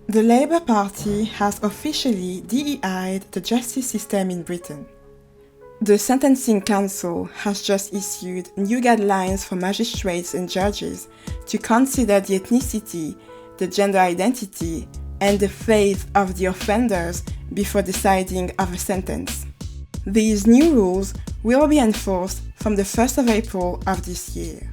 The Labour Party has officially DEI'd the justice system in Britain. The Sentencing Council has just issued new guidelines for magistrates and judges to consider the ethnicity, the gender identity, and the faith of the offenders before deciding of a sentence. These new rules will be enforced from the 1st of April of this year.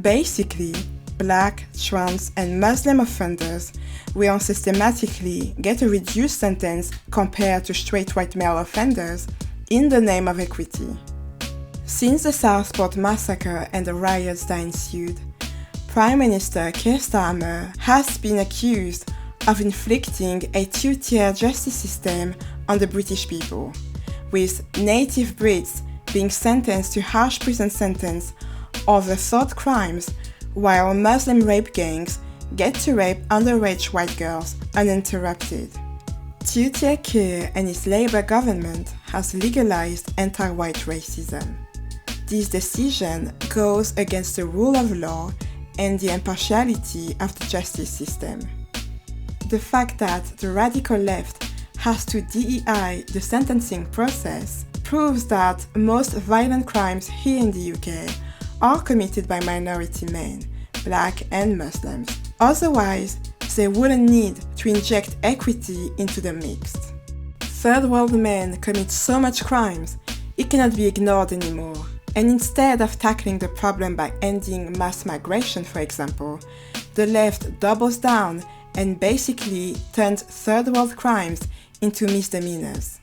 Basically, Black, trans, and Muslim offenders will systematically get a reduced sentence compared to straight white male offenders in the name of equity. Since the Southport massacre and the riots that ensued, Prime Minister Keir Starmer has been accused of inflicting a two-tier justice system on the British people, with native Brits being sentenced to harsh prison sentence over thought crimes, while Muslim rape gangs get to rape underage white girls uninterrupted. TwoTier Keir and his Labour government has legalized anti-white racism. This decision goes against the rule of law and the impartiality of the justice system. The fact that the radical left has to DEI the sentencing process proves that most violent crimes here in the UK are committed by minority men, Black and Muslims. Otherwise, they wouldn't need to inject equity into the mix. Third world men commit so much crimes, it cannot be ignored anymore. And instead of tackling the problem by ending mass migration, for example, the left doubles down and basically turns third world crimes into misdemeanors.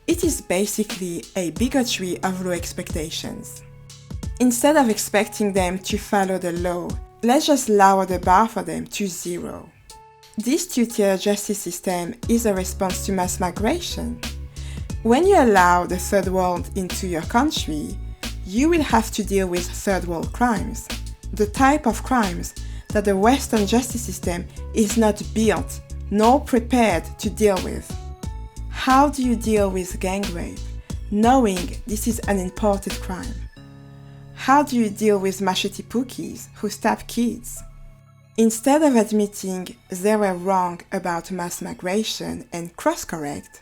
It is basically a bigotry of low expectations. Instead of expecting them to follow the law, let's just lower the bar for them to 0. This two-tier justice system is a response to mass migration. When you allow the third world into your country, you will have to deal with third world crimes, the type of crimes that the Western justice system is not built nor prepared to deal with. How do you deal with gang rape, knowing this is an imported crime? How do you deal with machete pookies who stab kids? Instead of admitting they were wrong about mass migration and cross-correct,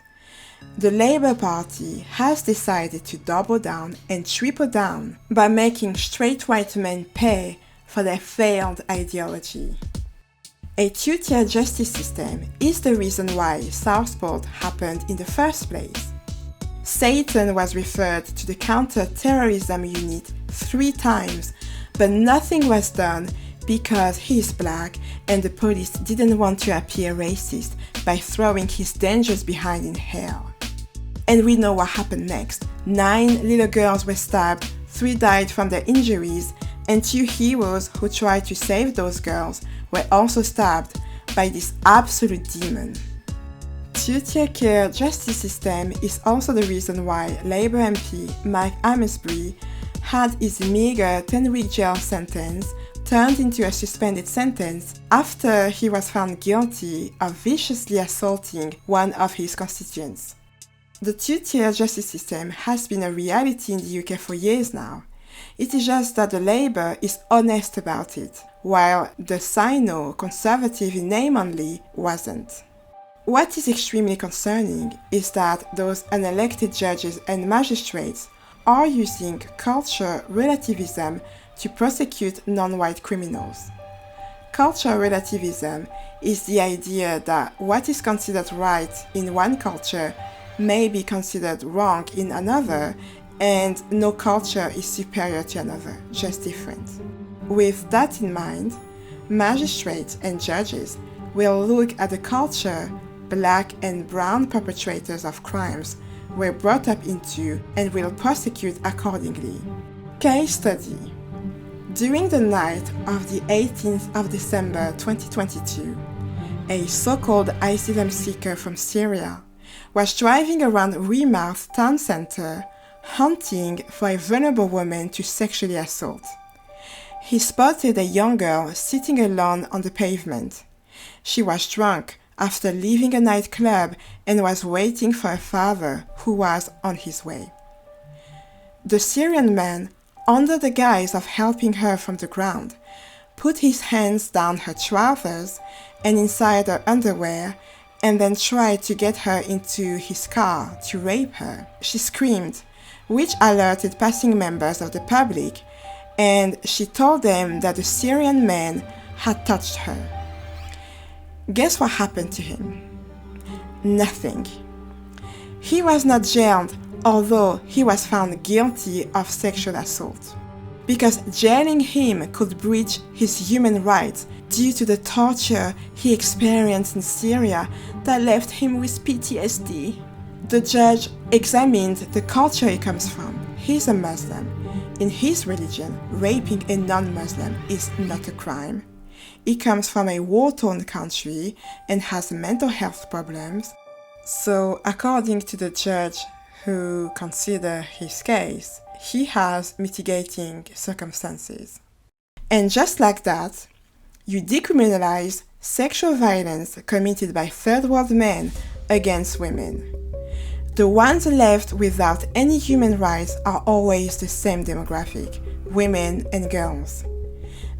the Labour Party has decided to double down and triple down by making straight white men pay for their failed ideology. A two-tier justice system is the reason why Southport happened in the first place. Satan was referred to the counter-terrorism unit 3 times, but nothing was done because he is Black and the police didn't want to appear racist by throwing his dangers behind in hell. And we know what happened next. 9 little girls were stabbed, 3 died from their injuries, and 2 heroes who tried to save those girls were also stabbed by this absolute demon. Two-tier Keir justice system is also the reason why Labour MP Mike Amesbury had his meagre 10-week jail sentence turned into a suspended sentence after he was found guilty of viciously assaulting one of his constituents. The two-tier justice system has been a reality in the UK for years now. It is just that the Labour is honest about it, while the Sino Conservative in name only wasn't. What is extremely concerning is that those unelected judges and magistrates are using cultural relativism to prosecute non-white criminals. Cultural relativism is the idea that what is considered right in one culture may be considered wrong in another, and no culture is superior to another, just different. With that in mind, magistrates and judges will look at the culture Black and brown perpetrators of crimes were brought up into and will prosecute accordingly. Case study. During the night of the 18th of December 2022, a so-called asylum seeker from Syria was driving around Weymouth town centre hunting for a vulnerable woman to sexually assault. He spotted a young girl sitting alone on the pavement. She was drunk after leaving a nightclub and was waiting for her father, who was on his way. The Syrian man, under the guise of helping her from the ground, put his hands down her trousers and inside her underwear, and then tried to get her into his car to rape her. She screamed, which alerted passing members of the public, and she told them that the Syrian man had touched her. Guess what happened to him? Nothing. He was not jailed, although he was found guilty of sexual assault, because jailing him could breach his human rights due to the torture he experienced in Syria that left him with PTSD. The judge examined the culture he comes from. He's a Muslim. In his religion, raping a non-Muslim is not a crime. He comes from a war-torn country and has mental health problems. So, according to the judge who considered his case, he has mitigating circumstances. And just like that, you decriminalize sexual violence committed by third world men against women. The ones left without any human rights are always the same demographic, women and girls.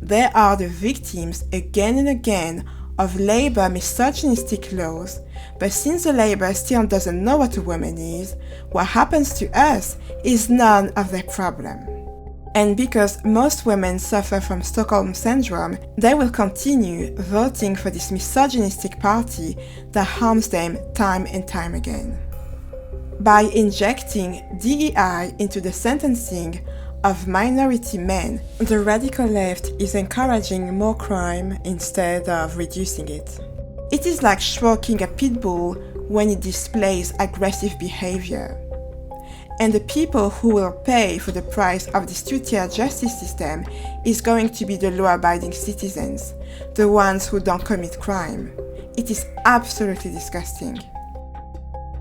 They are the victims again and again of labor misogynistic laws, but since the labor still doesn't know what a woman is, what happens to us is none of their problem. And because most women suffer from Stockholm Syndrome, they will continue voting for this misogynistic party that harms them time and time again. By injecting DEI into the sentencing of minority men, the radical left is encouraging more crime instead of reducing it. It is like stroking a pit bull when it displays aggressive behavior. And the people who will pay for the price of this two-tier justice system is going to be the law-abiding citizens, the ones who don't commit crime. It is absolutely disgusting.